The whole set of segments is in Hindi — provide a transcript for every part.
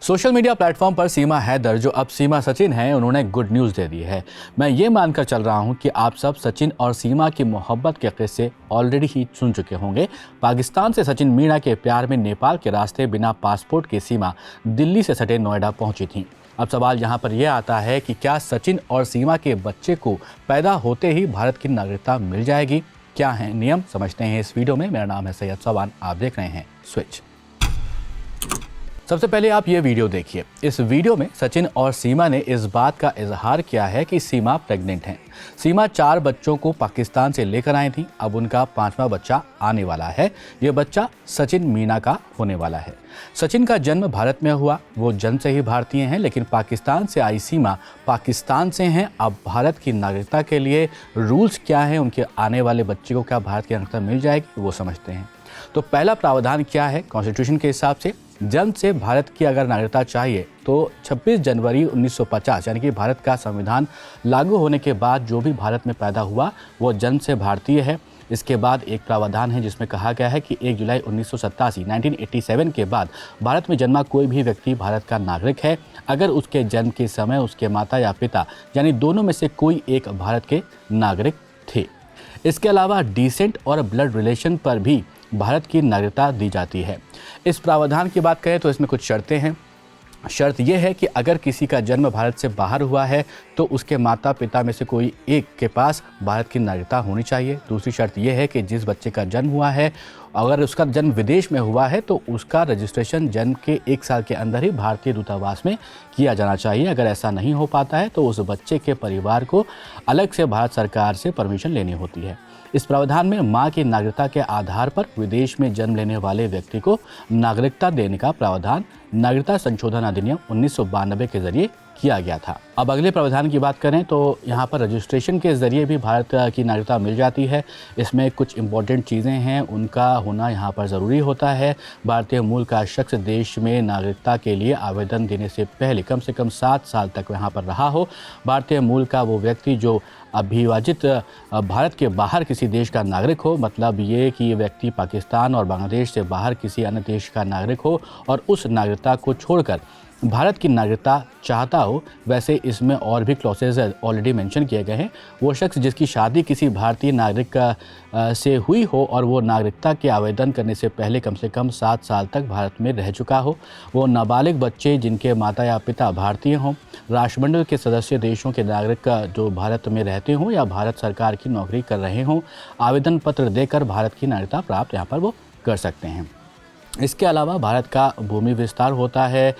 सोशल मीडिया प्लेटफॉर्म पर सीमा हैदर, जो अब सीमा सचिन हैं, उन्होंने गुड न्यूज़ दे दी है। मैं ये मानकर चल रहा हूँ कि आप सब सचिन और सीमा की मोहब्बत के किस्से ऑलरेडी ही सुन चुके होंगे। पाकिस्तान से सचिन मीणा के प्यार में नेपाल के रास्ते बिना पासपोर्ट की सीमा दिल्ली से सटे नोएडा पहुंची थी। अब सवाल यहाँ पर यह आता है कि क्या सचिन और सीमा के बच्चे को पैदा होते ही भारत की नागरिकता मिल जाएगी? क्या है नियम, समझते हैं इस वीडियो में। मेरा नाम है सैयद सवान, आप देख रहे हैं स्विच। सबसे पहले आप ये वीडियो देखिए। इस वीडियो में सचिन और सीमा ने इस बात का इजहार किया है कि सीमा प्रेग्नेंट हैं। सीमा 4 बच्चों को पाकिस्तान से लेकर आई थी। अब उनका 5वां बच्चा आने वाला है। ये बच्चा सचिन मीणा का होने वाला है। सचिन का जन्म भारत में हुआ, वो जन्म से ही भारतीय हैं, लेकिन पाकिस्तान से आई सीमा पाकिस्तान से हैं। अब भारत की नागरिकता के लिए रूल्स क्या हैं, उनके आने वाले बच्चे को क्या भारत की नागरिकता मिल जाएगी, वो समझते हैं। तो पहला प्रावधान क्या है कॉन्स्टिट्यूशन के हिसाब से? जन्म से भारत की अगर नागरिकता चाहिए तो 26 जनवरी 1950 यानी कि भारत का संविधान लागू होने के बाद जो भी भारत में पैदा हुआ वो जन्म से भारतीय है। इसके बाद एक प्रावधान है जिसमें कहा गया है कि 1 जुलाई 1987 के बाद भारत में जन्मा कोई भी व्यक्ति भारत का नागरिक है अगर उसके जन्म के समय उसके माता या पिता यानी दोनों में से कोई एक भारत के नागरिक थे। इसके अलावा डिसेंट और ब्लड रिलेशन पर भी भारत की नागरिकता दी जाती है। इस प्रावधान की बात करें तो इसमें कुछ शर्तें हैं। शर्त यह है कि अगर किसी का जन्म भारत से बाहर हुआ है तो उसके माता पिता में से कोई एक के पास भारत की नागरिकता होनी चाहिए। दूसरी शर्त यह है कि जिस बच्चे का जन्म हुआ है अगर उसका जन्म विदेश में हुआ है तो उसका रजिस्ट्रेशन जन्म के 1 साल के अंदर ही भारतीय दूतावास में किया जाना चाहिए। अगर ऐसा नहीं हो पाता है तो उस बच्चे के परिवार को अलग से भारत सरकार से परमिशन लेनी होती है। इस प्रावधान में मां की नागरिकता के आधार पर विदेश में जन्म लेने वाले व्यक्ति को नागरिकता देने का प्रावधान नागरिकता संशोधन अधिनियम 1992 के जरिए किया गया था। अब अगले प्रावधान की बात करें तो यहाँ पर रजिस्ट्रेशन के जरिए भी भारत की नागरिकता मिल जाती है। इसमें कुछ इंपॉर्टेंट चीज़ें हैं, उनका होना यहाँ पर ज़रूरी होता है। भारतीय मूल का शख्स देश में नागरिकता के लिए आवेदन देने से पहले कम से कम 7 साल तक यहाँ पर रहा हो। भारतीय मूल का वो व्यक्ति जो अविभाजित भारत के बाहर किसी देश का नागरिक हो, मतलब ये कि ये व्यक्ति पाकिस्तान और बांग्लादेश से बाहर किसी अन्य देश का नागरिक हो और उस नागरिकता को छोड़कर भारत की नागरिकता चाहता हो। वैसे इसमें और भी क्लॉसेज ऑलरेडी मेंशन किए गए हैं। वो शख्स जिसकी शादी किसी भारतीय नागरिक से हुई हो और वो नागरिकता के आवेदन करने से पहले कम से कम 7 साल तक भारत में रह चुका हो, वो नाबालिग बच्चे जिनके माता या पिता भारतीय हों, राष्ट्रमंडल के सदस्य देशों के नागरिक जो भारत में रहते हों या भारत सरकार की नौकरी कर रहे हों, आवेदन पत्र देकर भारत की नागरिकता प्राप्त यहाँ पर वो कर सकते हैं। इसके अलावा भारत का भूमि विस्तार होता है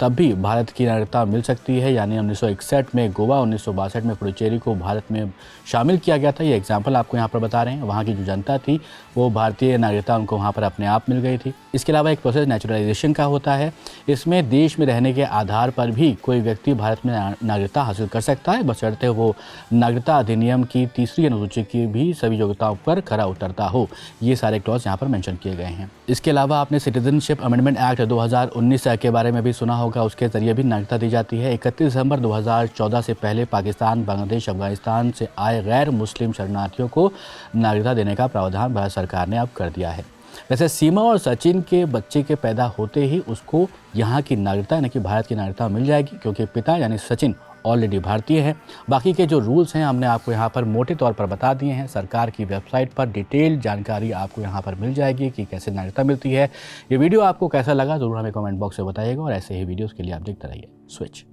तब भी भारत की नागरिकता मिल सकती है। यानी 1961 में गोवा, 1962 में पुडुचेरी को भारत में शामिल किया गया था। ये एग्जाम्पल आपको यहाँ पर बता रहे हैं। वहाँ की जो जनता थी वो भारतीय नागरिकता उनको वहाँ पर अपने आप मिल गई थी। इसके अलावा एक प्रोसेस नेचुरलाइजेशन का होता है। इसमें देश में रहने के आधार पर भी कोई व्यक्ति भारत में नागरिकता हासिल कर सकता है, बशर्ते वो नागरिकता अधिनियम की 3री अनुसूची की भी सभी योग्यताओं पर खरा उतरता हो। ये सारे क्लॉज यहाँ पर मेंशन किए गए हैं। इसके अलावा आपने सिटीजनशिप अमेंडमेंट एक्ट 2019 के बारे में भी सुना होगा। उसके जरिए भी नागरिकता दी जाती है। 31 दिसंबर 2014 से पहले पाकिस्तान, बांग्लादेश, अफगानिस्तान से आए गैर मुस्लिम शरणार्थियों को नागरिकता देने का प्रावधान भारत सरकार ने अब कर दिया है। वैसे सीमा और सचिन के बच्चे के पैदा होते ही उसको यहाँ की नागरिकता यानी कि भारत की नागरिकता मिल जाएगी, क्योंकि पिता यानी सचिन ऑलरेडी भारतीय है। बाकी के जो रूल्स हैं हमने आपको यहाँ पर मोटे तौर पर बता दिए हैं। सरकार की वेबसाइट पर डिटेल जानकारी आपको यहाँ पर मिल जाएगी कि कैसे नागरिकता मिलती है। ये वीडियो आपको कैसा लगा ज़रूर हमें कमेंट बॉक्स में बताइएगा और ऐसे ही वीडियोज़ के लिए आप देखते रहिए स्विच।